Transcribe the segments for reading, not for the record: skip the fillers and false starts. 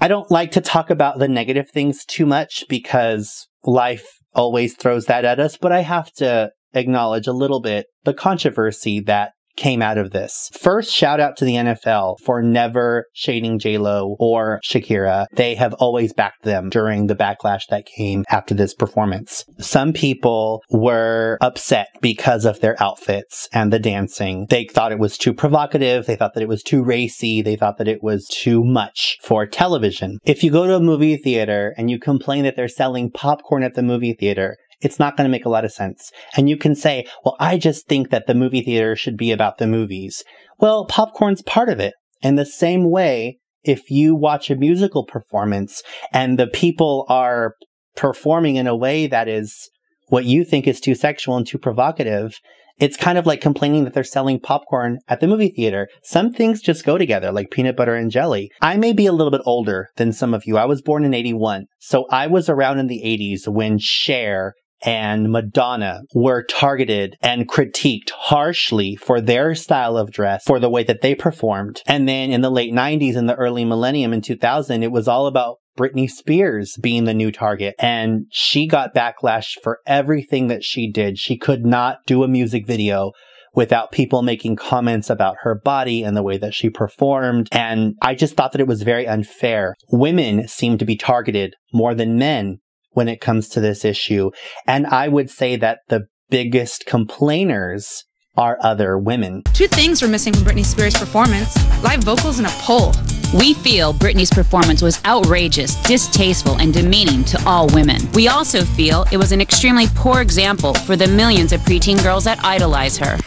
I don't like to talk about the negative things too much because life always throws that at us, but I have to acknowledge a little bit the controversy that came out of this. First, shout out to the NFL for never shading J-Lo or Shakira. They have always backed them during the backlash that came after this performance. Some people were upset because of their outfits and the dancing. They thought it was too provocative. They thought that it was too racy. They thought that it was too much for television. If you go to a movie theater and you complain that they're selling popcorn at the movie theater, it's not going to make a lot of sense. And you can say, well, I just think that the movie theater should be about the movies. Well, popcorn's part of it. In the same way, if you watch a musical performance and the people are performing in a way that is what you think is too sexual and too provocative, it's kind of like complaining that they're selling popcorn at the movie theater. Some things just go together, like peanut butter and jelly. I may be a little bit older than some of you. I was born in 81. So I was around in the 80s when Cher and Madonna were targeted and critiqued harshly for their style of dress, for the way that they performed. And then in the late 90s and the early millennium in 2000, it was all about Britney Spears being the new target. And she got backlash for everything that she did. She could not do a music video without people making comments about her body and the way that she performed. And I just thought that it was very unfair. Women seem to be targeted more than men when it comes to this issue. And I would say that the biggest complainers are other women. Two things were missing from Britney Spears' performance: live vocals and a pole. We feel Britney's performance was outrageous, distasteful, and demeaning to all women. We also feel it was an extremely poor example for the millions of preteen girls that idolize her.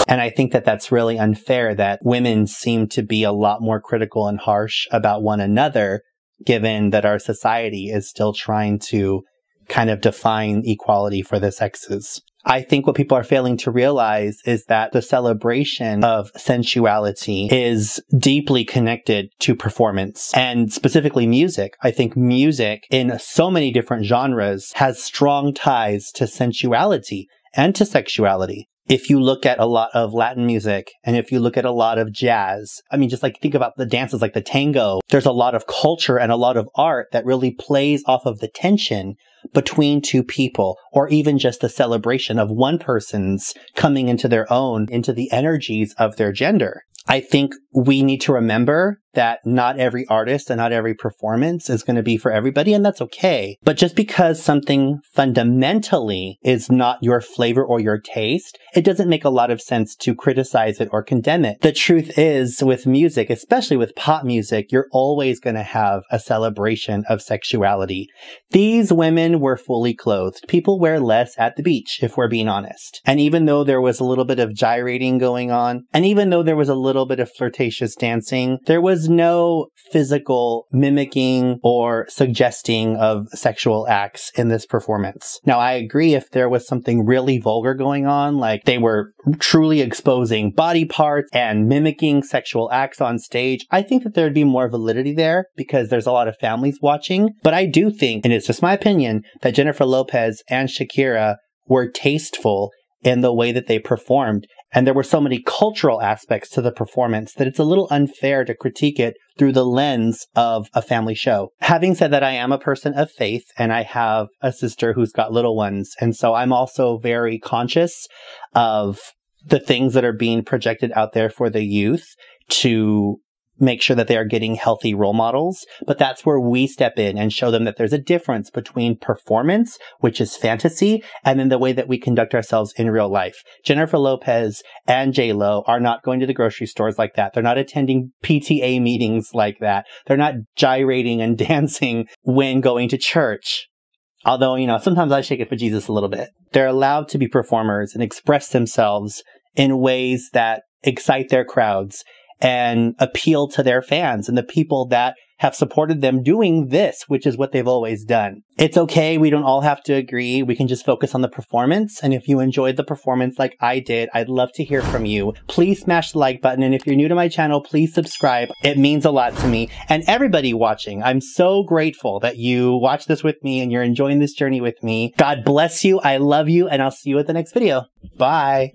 And I think that that's really unfair that women seem to be a lot more critical and harsh about one another, given that our society is still trying to kind of define equality for the sexes. I think what people are failing to realize is that the celebration of sensuality is deeply connected to performance, and specifically music. I think music in so many different genres has strong ties to sensuality and to sexuality. If you look at a lot of Latin music and if you look at a lot of jazz, I mean, just like think about the dances like the tango, there's a lot of culture and a lot of art that really plays off of the tension between two people, or even just the celebration of one person's coming into their own, into the energies of their gender. I think we need to remember that not every artist and not every performance is going to be for everybody, and that's okay. But just because something fundamentally is not your flavor or your taste, it doesn't make a lot of sense to criticize it or condemn it. The truth is, with music, especially with pop music, you're always going to have a celebration of sexuality. These women were fully clothed. People wear less at the beach, if we're being honest. And even though there was a little bit of gyrating going on, and even though there was a little bit of flirtatious dancing, there was no physical mimicking or suggesting of sexual acts in this performance. Now, I agree if there was something really vulgar going on, like they were truly exposing body parts and mimicking sexual acts on stage, I think that there'd be more validity there because there's a lot of families watching. But I do think, and it's just my opinion, that Jennifer Lopez and Shakira were tasteful in the way that they performed. And there were so many cultural aspects to the performance that it's a little unfair to critique it through the lens of a family show. Having said that, I am a person of faith and I have a sister who's got little ones. And so I'm also very conscious of the things that are being projected out there for the youth to make sure that they are getting healthy role models. But that's where we step in and show them that there's a difference between performance, which is fantasy, and then the way that we conduct ourselves in real life. Jennifer Lopez and J-Lo are not going to the grocery stores like that. They're not attending PTA meetings like that. They're not gyrating and dancing when going to church. Although, you know, sometimes I shake it for Jesus a little bit. They're allowed to be performers and express themselves in ways that excite their crowds and appeal to their fans and the people that have supported them doing this, which is what they've always done. It's okay. We don't all have to agree. We can just focus on the performance. And if you enjoyed the performance like I did, I'd love to hear from you. Please smash the like button. And if you're new to my channel, please subscribe. It means a lot to me. And everybody watching, I'm so grateful that you watch this with me and you're enjoying this journey with me. God bless you. I love you. And I'll see you at the next video. Bye.